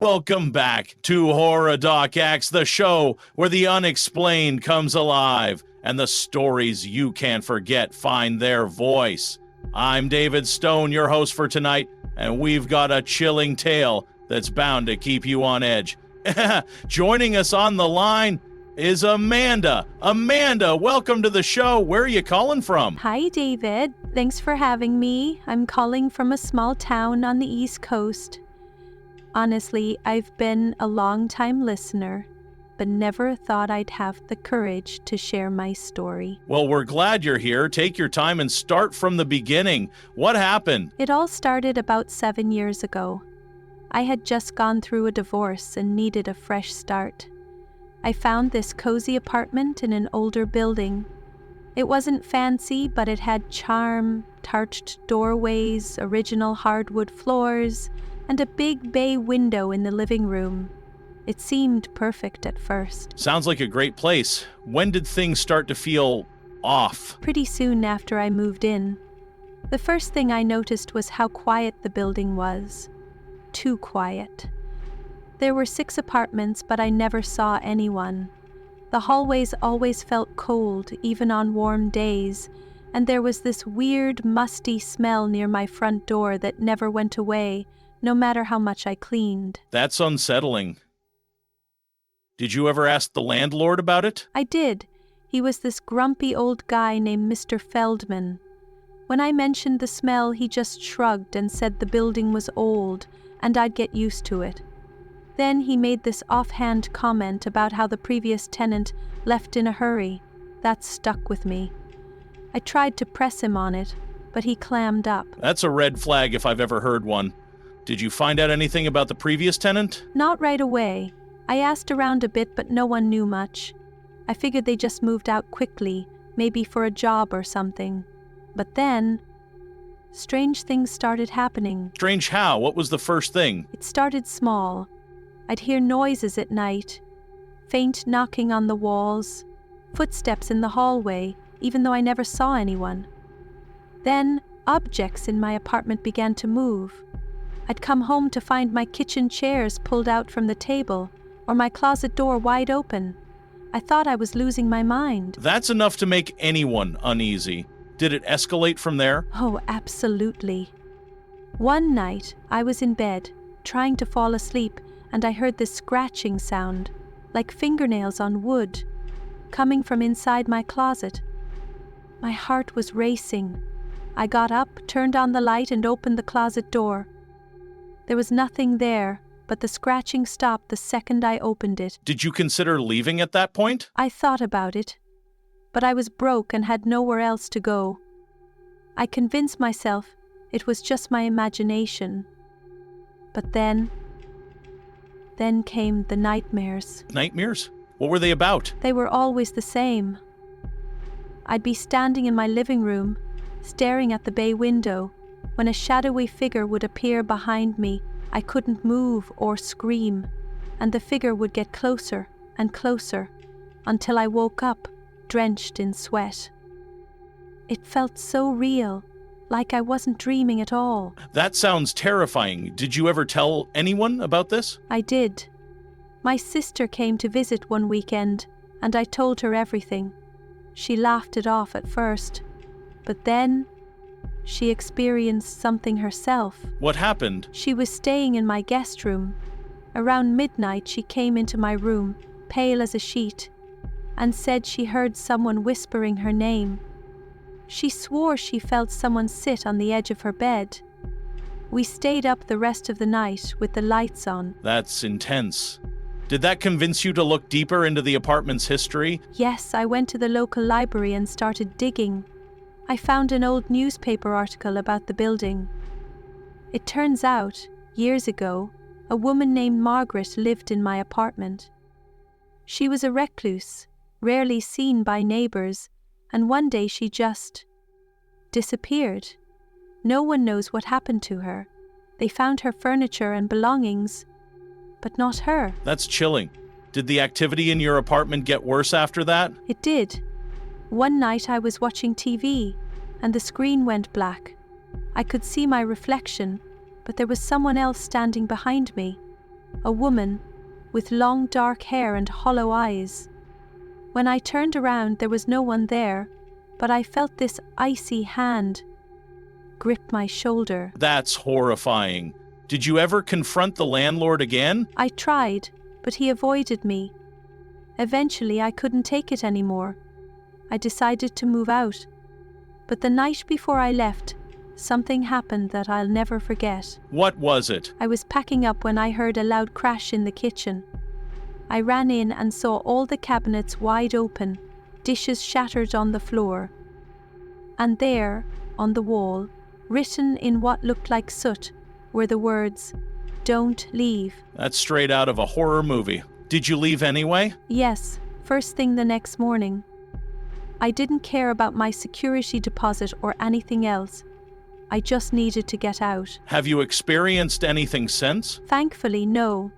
Welcome back to Horror Doc X, the show where the unexplained comes alive and the stories you can't forget find their voice. I'm David Stone, your host for tonight, and we've got a chilling tale that's bound to keep you on edge. Joining us on the line is Amanda. Amanda, welcome to the show. Where are you calling from? Hi, David. Thanks for having me. I'm calling from a small town on the East Coast. Honestly, I've been a long-time listener, but never thought I'd have the courage to share my story. Well, we're glad you're here. Take your time and start from the beginning. What happened? It all started about 7 years ago. I had just gone through a divorce and needed a fresh start. I found this cozy apartment in an older building. It wasn't fancy, but it had charm, arched doorways, original hardwood floors, and a big bay window in the living room. It seemed perfect at first. Sounds like a great place. When did things start to feel off? Pretty soon after I moved in. The first thing I noticed was how quiet the building was. Too quiet. There were 6 apartments, but I never saw anyone. The hallways always felt cold, even on warm days, and there was this weird, musty smell near my front door that never went away, no matter how much I cleaned. That's unsettling. Did you ever ask the landlord about it? I did. He was this grumpy old guy named Mr. Feldman. When I mentioned the smell, he just shrugged and said the building was old and I'd get used to it. Then he made this offhand comment about how the previous tenant left in a hurry. That stuck with me. I tried to press him on it, but he clammed up. That's a red flag if I've ever heard one. Did you find out anything about the previous tenant? Not right away. I asked around a bit, but no one knew much. I figured they just moved out quickly, maybe for a job or something. But then, strange things started happening. Strange how? What was the first thing? It started small. I'd hear noises at night, faint knocking on the walls, footsteps in the hallway, even though I never saw anyone. Then, objects in my apartment began to move. I'd come home to find my kitchen chairs pulled out from the table, or my closet door wide open. I thought I was losing my mind. That's enough to make anyone uneasy. Did it escalate from there? Oh, absolutely. One night, I was in bed, trying to fall asleep, and I heard this scratching sound, like fingernails on wood, coming from inside my closet. My heart was racing. I got up, turned on the light, and opened the closet door. There was nothing there, but the scratching stopped the second I opened it. Did you consider leaving at that point? I thought about it, but I was broke and had nowhere else to go. I convinced myself it was just my imagination. But then came the nightmares. Nightmares? What were they about? They were always the same. I'd be standing in my living room, staring at the bay window, when a shadowy figure would appear behind me. I couldn't move or scream, and the figure would get closer and closer until I woke up, drenched in sweat. It felt so real, like I wasn't dreaming at all. That sounds terrifying. Did you ever tell anyone about this? I did. My sister came to visit one weekend, and I told her everything. She laughed it off at first, but then she experienced something herself. What happened? She was staying in my guest room. Around midnight, she came into my room, pale as a sheet, and said she heard someone whispering her name. She swore she felt someone sit on the edge of her bed. We stayed up the rest of the night with the lights on. That's intense. Did that convince you to look deeper into the apartment's history? Yes, I went to the local library and started digging. I found an old newspaper article about the building. It turns out, years ago, a woman named Margaret lived in my apartment. She was a recluse, rarely seen by neighbors, and one day she just disappeared. No one knows what happened to her. They found her furniture and belongings, but not her. That's chilling. Did the activity in your apartment get worse after that? It did. One night I was watching TV, and the screen went black. I could see my reflection, but there was someone else standing behind me. a woman, with long dark hair and hollow eyes. When I turned around, there was no one there, but I felt this icy hand grip my shoulder. That's horrifying. Did you ever confront the landlord again? I tried, but he avoided me. Eventually, I couldn't take it anymore. I decided to move out. But the night before I left, something happened that I'll never forget. What was it? I was packing up when I heard a loud crash in the kitchen. I ran in and saw all the cabinets wide open, dishes shattered on the floor. And there, on the wall, written in what looked like soot, were the words, "Don't leave." That's straight out of a horror movie. Did you leave anyway? Yes, first thing the next morning. I didn't care about my security deposit or anything else. I just needed to get out. Have you experienced anything since? Thankfully, no.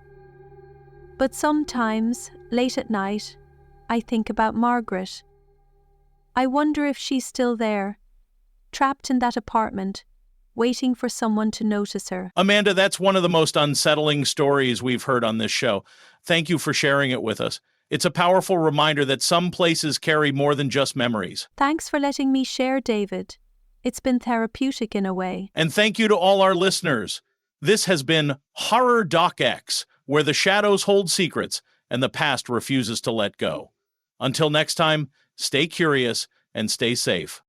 But sometimes, late at night, I think about Margaret. I wonder if she's still there, trapped in that apartment, waiting for someone to notice her. Amanda, that's one of the most unsettling stories we've heard on this show. Thank you for sharing it with us. It's a powerful reminder that some places carry more than just memories. Thanks for letting me share, David. It's been therapeutic in a way. And thank you to all our listeners. This has been Horror Doc X, where the shadows hold secrets and the past refuses to let go. Until next time, stay curious and stay safe.